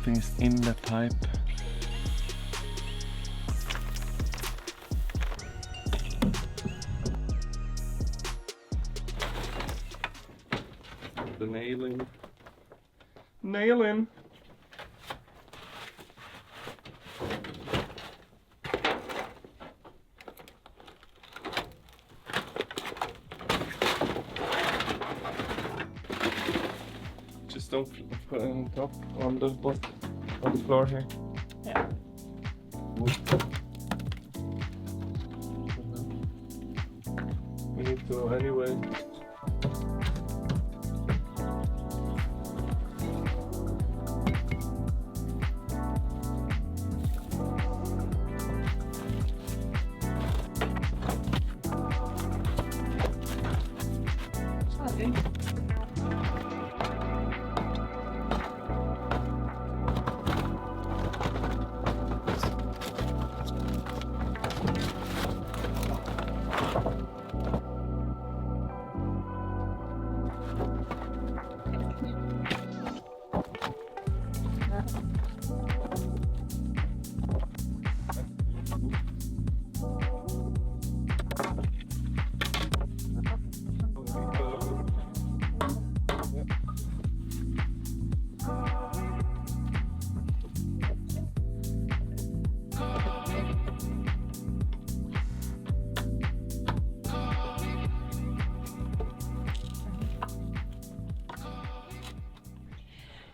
something is in the pipe. The nailing. Nailing! Just don't put it on top, on the floor here. Yeah. We need to go anyway.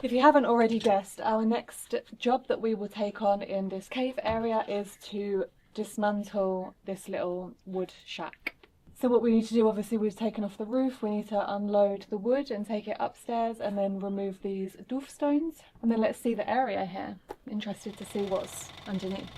If you haven't already guessed, our next job that we will take on in this cave area is to dismantle this little wood shack. So what we need to do, obviously we've taken off the roof, we need to unload the wood and take it upstairs and then remove these doof stones. And then let's see the area here. Interested to see what's underneath.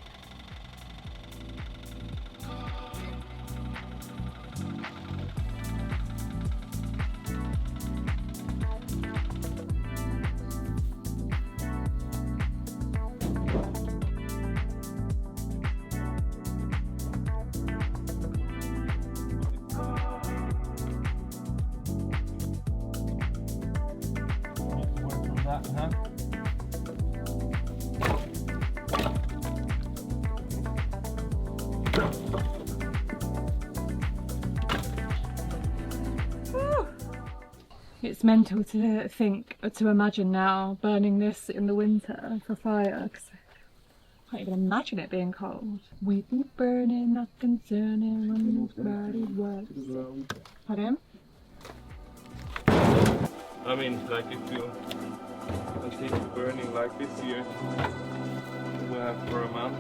It's mental to think, to imagine now burning this in the winter for fire, because I can't even imagine it being cold. We be burning, not concerning when nobody was. Pardon? I mean, like if you continue burning like this year, we'll have for a month.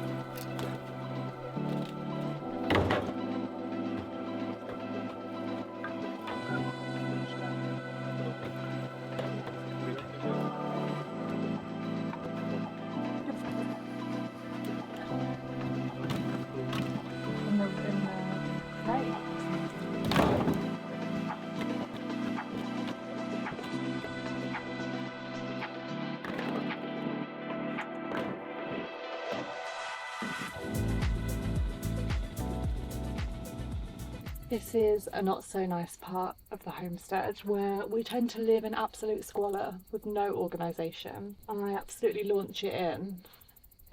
This is a not so nice part of the homestead where we tend to live in absolute squalor with no organisation, and I absolutely launch it in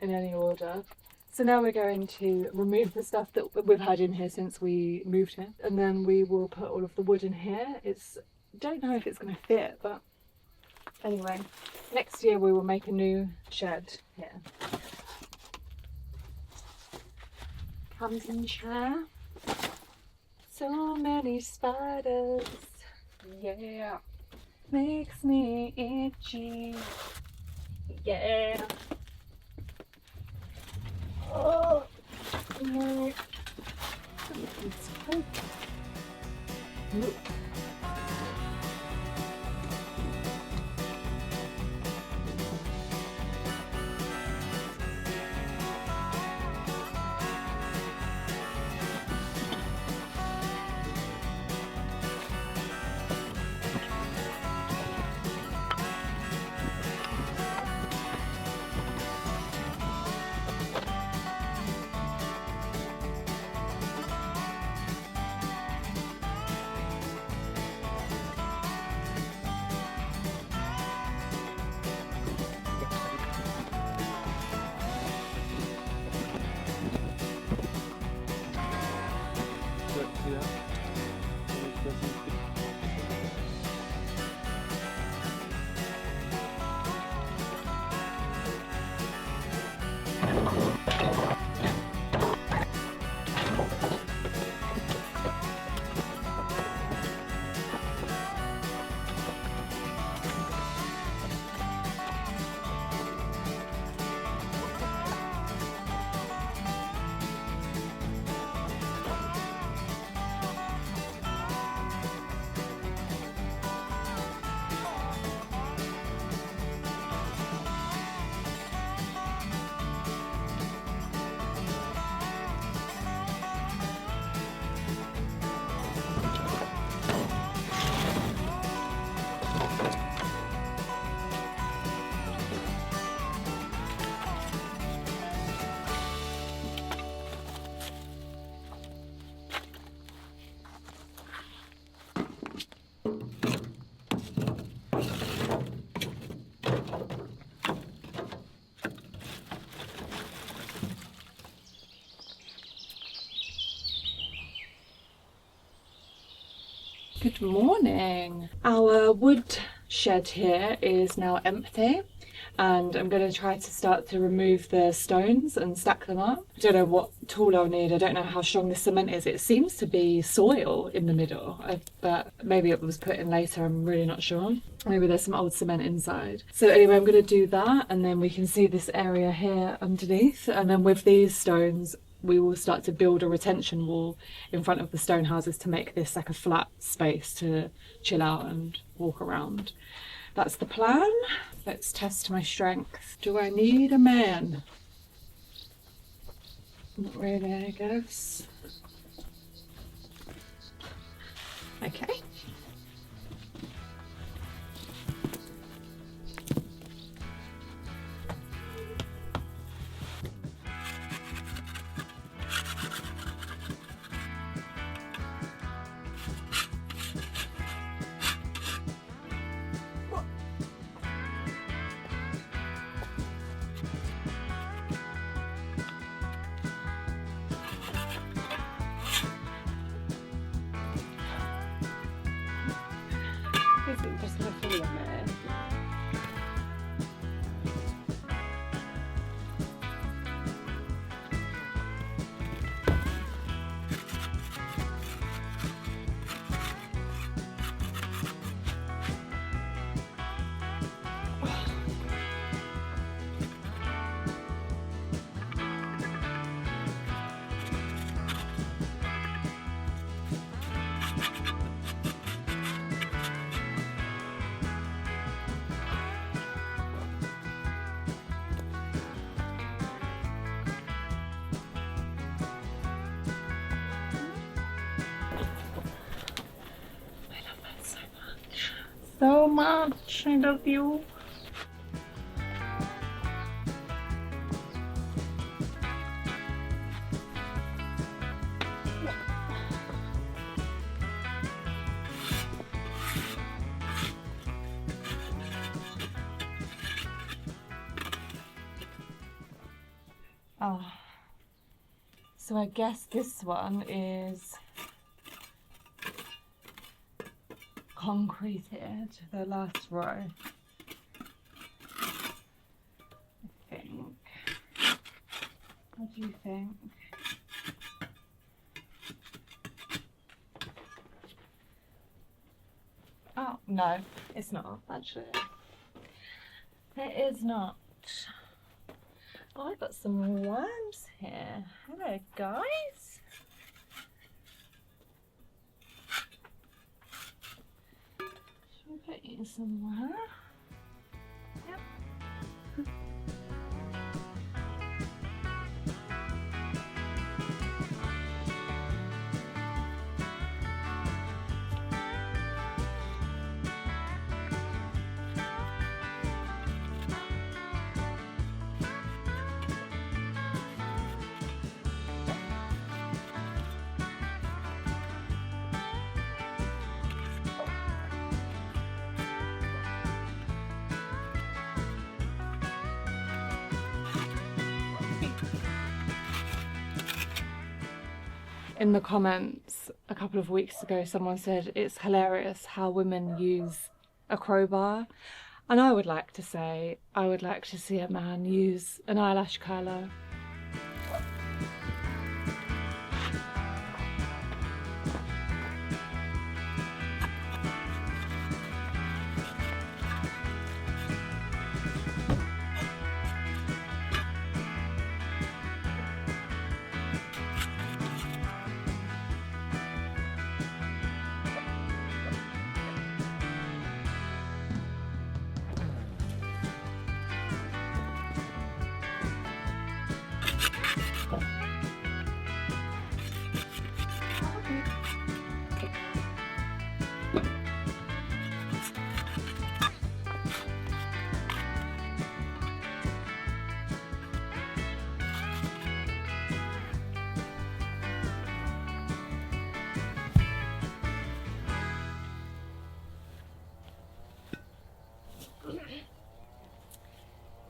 any order. So now we're going to remove the stuff that we've had in here since we moved here, and then we will put all of the wood in here. Don't know if it's going to fit, but anyway, next year we will make a new shed here. Camping chair. So many spiders, yeah, makes me itchy, yeah. Oh, no. Morning. Our wood shed here is now empty, and I'm going to try to start to remove the stones and stack them up. I don't know what tool I'll need. I don't know how strong the cement is. It seems to be soil in the middle, but maybe it was put in later. I'm really not sure. Maybe there's some old cement inside. So anyway, I'm going to do that, and then we can see this area here underneath, and then with these stones we will start to build a retention wall in front of the stone houses to make this like a flat space to chill out and walk around. That's the plan. Let's test my strength. Do I need a man? Not really, I guess. Okay. Just gonna fill in there. So much. I love you. Oh. So I guess this one is concreted, the last row. I think. What do you think? Oh, no, it's not, actually. It is not. Oh, I've got some worms here. Hello, guys. Should we put you somewhere? Yep. In the comments a couple of weeks ago, someone said it's hilarious how women use a crowbar, and I would like to say I would like to see a man use an eyelash curler.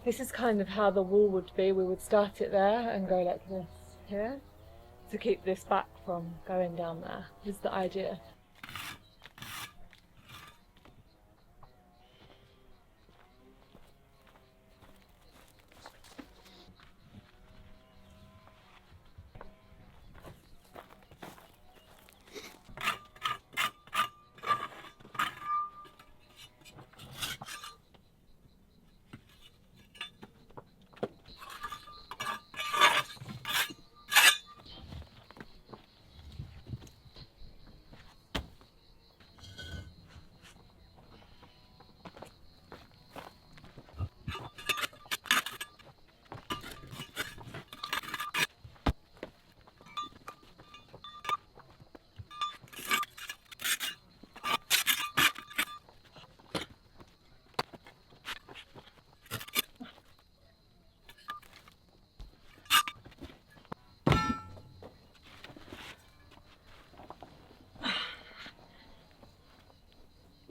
This is kind of how the wall would be. We would start it there and go like this here to keep this back from going down there, is the idea.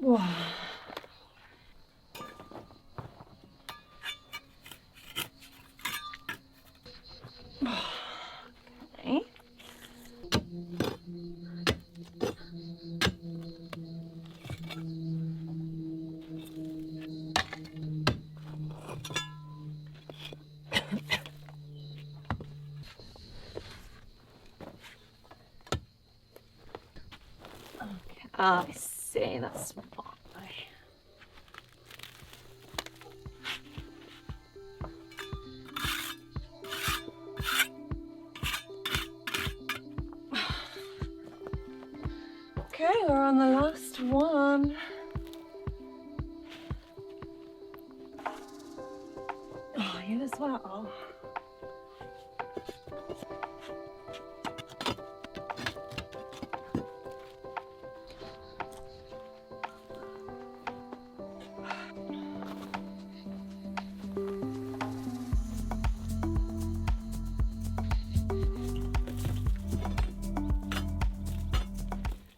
Okay. I see, that's why. Okay, we're on the last one. Oh, you as well.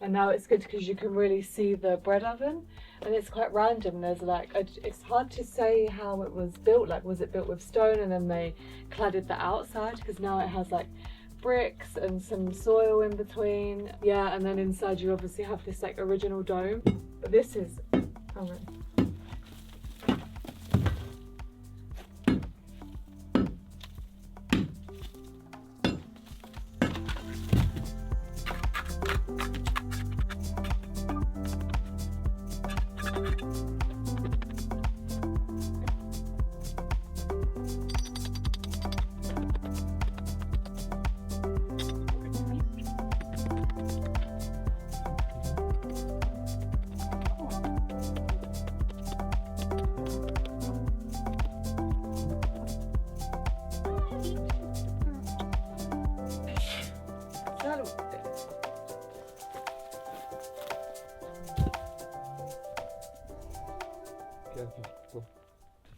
And now it's good because you can really see the bread oven, and it's quite random. There's like, it's hard to say how it was built. Like, was it built with stone and then they cladded the outside? Because now it has like bricks and some soil in between. Yeah, and then inside you obviously have this like original dome. But this is, oh,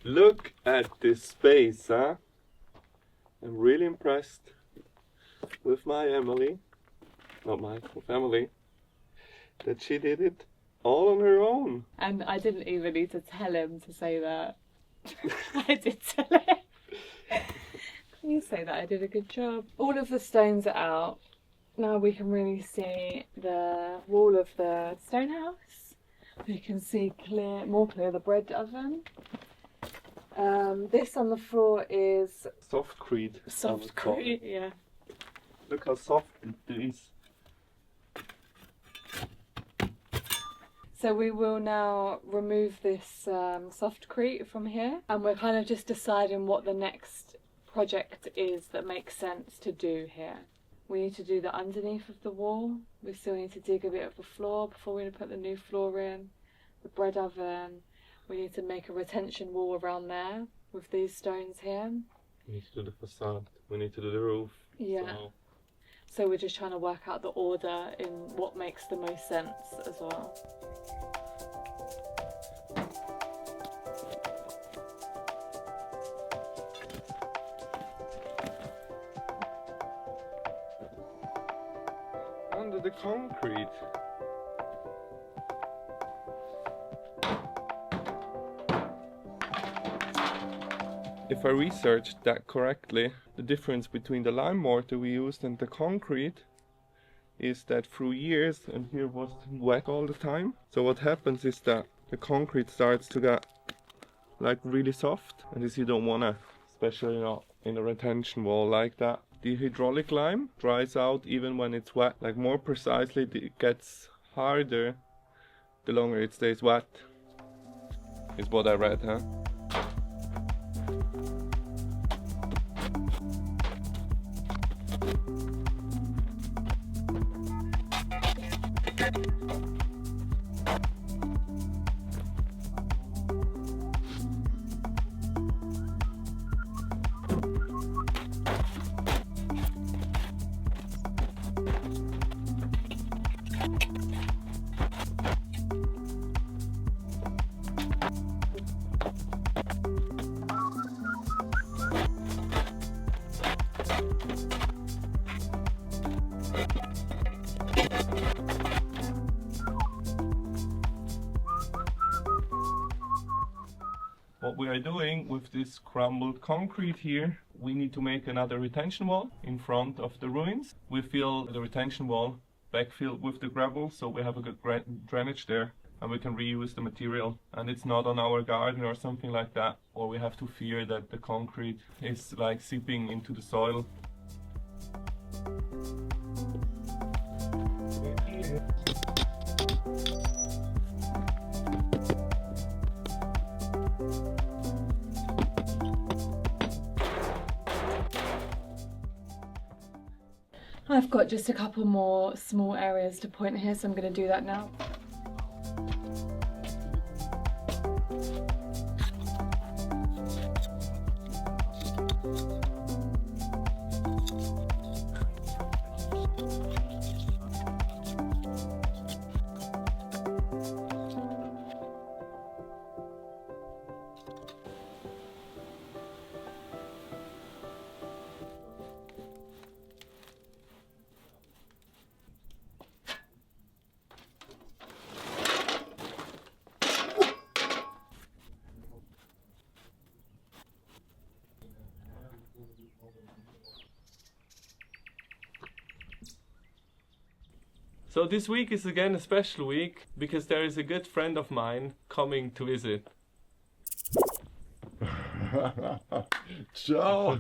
Look at this space, huh? I'm really impressed with my Emily, not my family, that she did it all on her own. and I didn't even need to tell him to say that. I did tell him. You say that I did a good job. All of the stones are out. Now we can really see the wall of the stone house. We can see more clear the bread oven. This on the floor is Softcrete. softcrete, yeah. Look how soft it is. So we will now remove this softcrete from here, and we're kind of just deciding what the next project is that makes sense to do here. We need to do the underneath of the wall. We still need to dig a bit of the floor before we put the new floor in. The bread oven. We need to make a retention wall around there with these stones here. We need to do the facade. We need to do the roof. Yeah. So we're just trying to work out the order in what makes the most sense as well. Under the concrete. If I researched that correctly, the difference between the lime mortar we used and the concrete is that through years, and here was wet all the time, so what happens is that the concrete starts to get like really soft, and this you don't wanna, especially not in a retention wall like that. The hydraulic lime dries out even when it's wet. Like, more precisely, it gets harder the longer it stays wet, is what I read, huh? What we are doing with this crumbled concrete here, we need to make another retention wall in front of the ruins. We fill the retention wall backfilled with the gravel, so we have a good drainage there and we can reuse the material, and it's not on our garden or something like that, or we have to fear that the concrete is like seeping into the soil. I've got just a couple more small areas to point here, so I'm going to do that now. So this week is again a special week because there is a good friend of mine coming to visit. Ciao!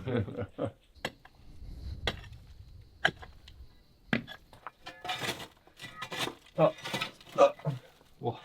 Wow.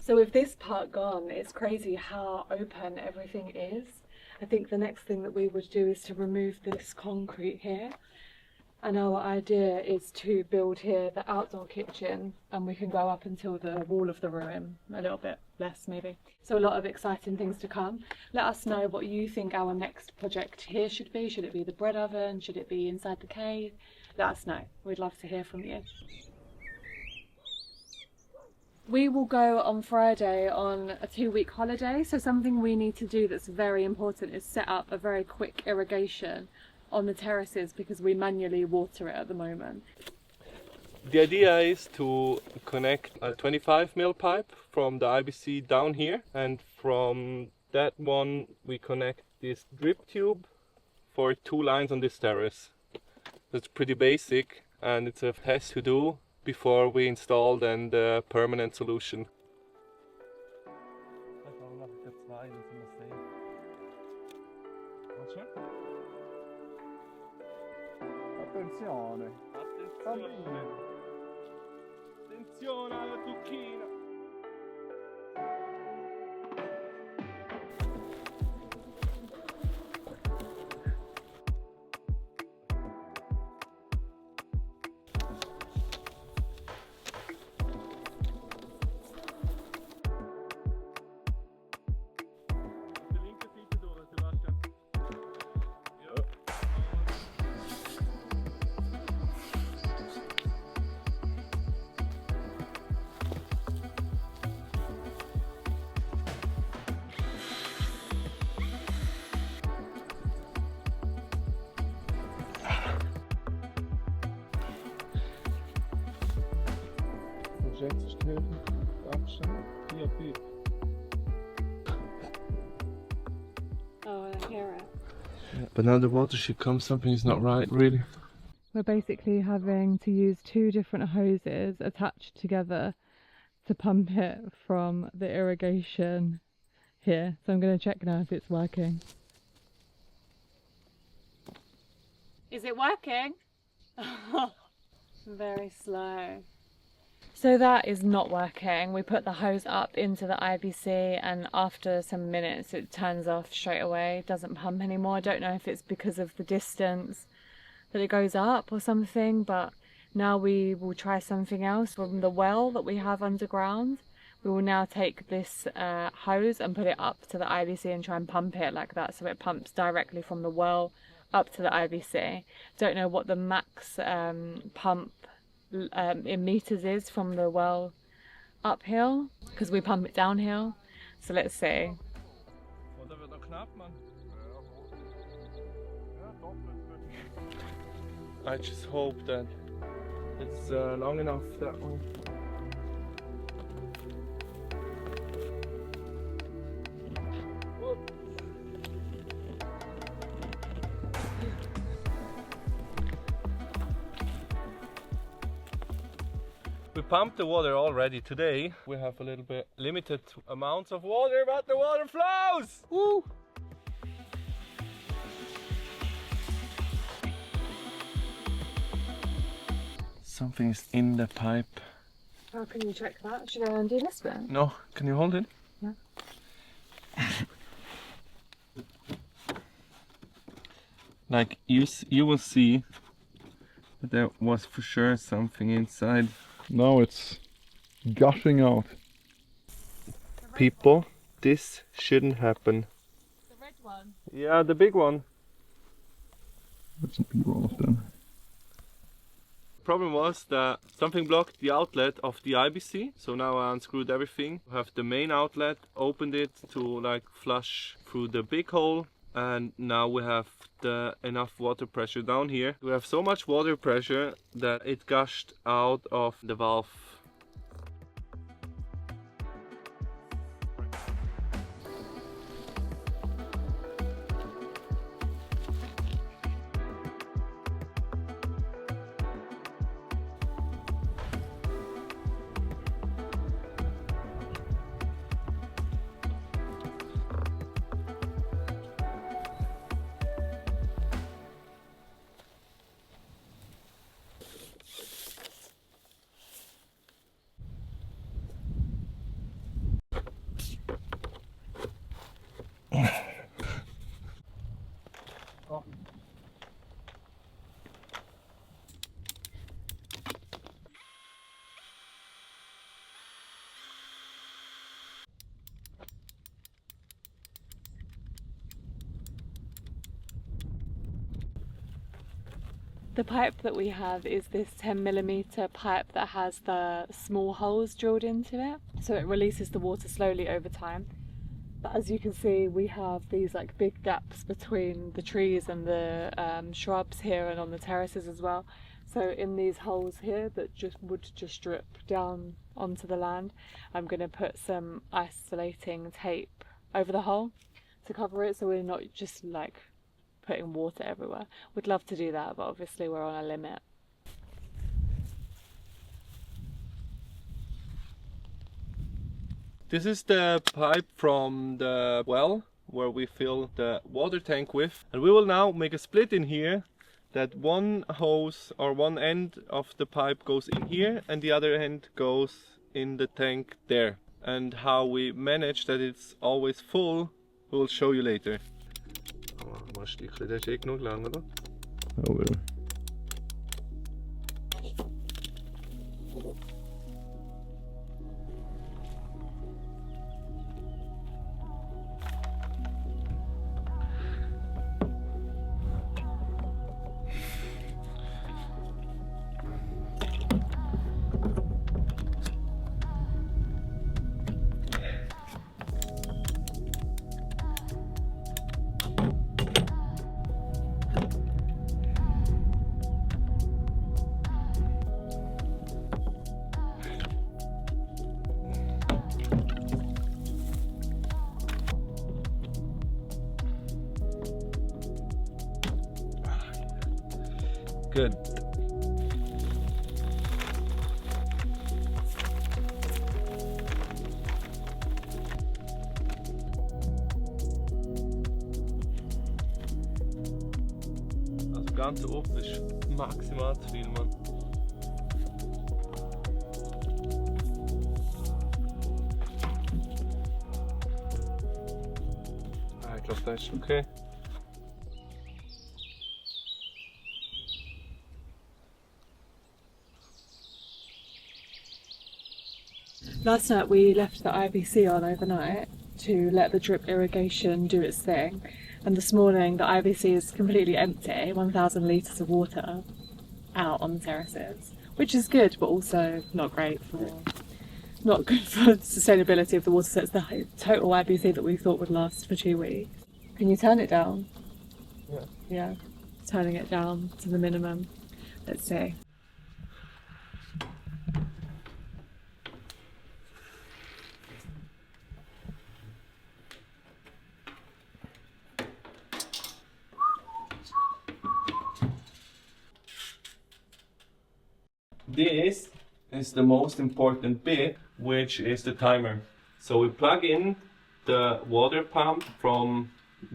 So with this part gone, it's crazy how open everything is. I think the next thing that we would do is to remove this concrete here. And our idea is to build here the outdoor kitchen, and we can go up until the wall of the ruin, a little bit less maybe. So a lot of exciting things to come. Let us know what you think our next project here should be. Should it be the bread oven? Should it be inside the cave? Let us know. We'd love to hear from you. We will go on Friday on a 2-week holiday, so something we need to do that's very important is set up a very quick irrigation on the terraces because we manually water it at the moment. The idea is to connect a 25mm pipe from the IBC down here, and from that one we connect this drip tube for 2 lines on this terrace. That's pretty basic, and it's a test to do before we install then the permanent solution. Attenzione. Attenzione. Attenzione alla zucchina. Oh, I hear it. But now the water should come, something is not right, really. We're basically having to use two different hoses attached together to pump it from the irrigation here. So I'm going to check now if it's working. Is it working? Very slow. So that is not working. We put the hose up into the IBC and after some minutes it turns off straight away. It doesn't pump anymore. I don't know if it's because of the distance that it goes up or something, but now we will try something else from the well that we have underground. We will now take this hose and put it up to the IBC and try and pump it like that, so it pumps directly from the well up to the IBC. Don't know what the max pump in meters is from the well uphill, because we pump it downhill. So let's see. I just hope that it's long enough that way. We pumped the water already today. We have a little bit limited amounts of water, but the water flows! Woo! Something's in the pipe. How can you check that? Should I undo this bit? No, can you hold it? Yeah. Like you will see that there was for sure something inside. Now it's gushing out. People, this shouldn't happen. The red one? Yeah, the big one. Let's be roll off then. Problem was that something blocked the outlet of the IBC, so now I unscrewed everything. I have the main outlet, opened it to like flush through the big hole, and now we have enough water pressure down here. We have so much water pressure that it gushed out of the valve. The pipe that we have is this 10mm pipe that has the small holes drilled into it, so it releases the water slowly over time. But as you can see, we have these like big gaps between the trees and the shrubs here and on the terraces as well. So in these holes here that would just drip down onto the land, I'm going to put some isolating tape over the hole to cover it, so we're not just like putting water everywhere. We'd love to do that, but obviously we're on a limit. This is the pipe from the well where we fill the water tank with, and we will now make a split in here that one hose or one end of the pipe goes in here and the other end goes in the tank there. And how we manage that it's always full, we'll show you later. Oh, really? Good. Also ganze Obst ist maximal zu viel, Mann. Ich glaube, das ist okay. Last night we left the IBC on overnight to let the drip irrigation do its thing, and this morning the IBC is completely empty, 1,000 litres of water out on the terraces, which is good but also not good for the sustainability of the water. So it's the total IBC that we thought would last for 2 weeks. Can you turn it down? Yeah. Yeah, turning it down to the minimum. Let's see. This is the most important bit, which is the timer. So we plug in the water pump from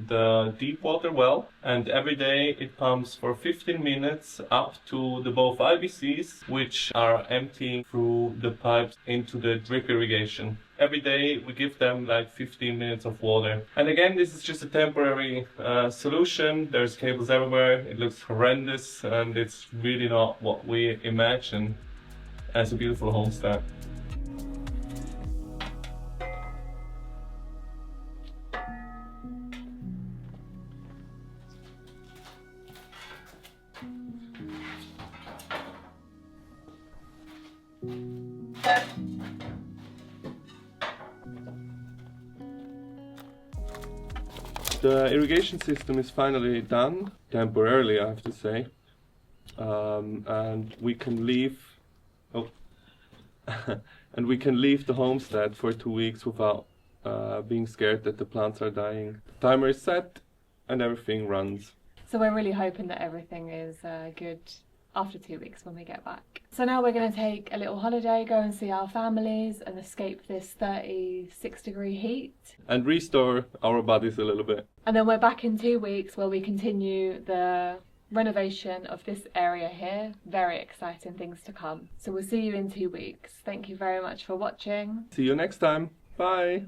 the deep water well, and every day it pumps for 15 minutes up to the both IBCs, which are emptying through the pipes into the drip irrigation. Every day we give them like 15 minutes of water. And again, this is just a temporary solution. There's cables everywhere. It looks horrendous and it's really not what we imagine as a beautiful homestead. The irrigation system is finally done, temporarily I have to say, and we can leave. And we can leave the homestead for 2 weeks without being scared that the plants are dying. The timer is set and everything runs. So we're really hoping that everything is good after 2 weeks when we get back. So now we're going to take a little holiday, go and see our families and escape this 36-degree heat. And restore our bodies a little bit. And then we're back in 2 weeks where we continue the renovation of this area here. Very exciting things to come. So we'll see you in 2 weeks. Thank you very much for watching. See you next time. Bye.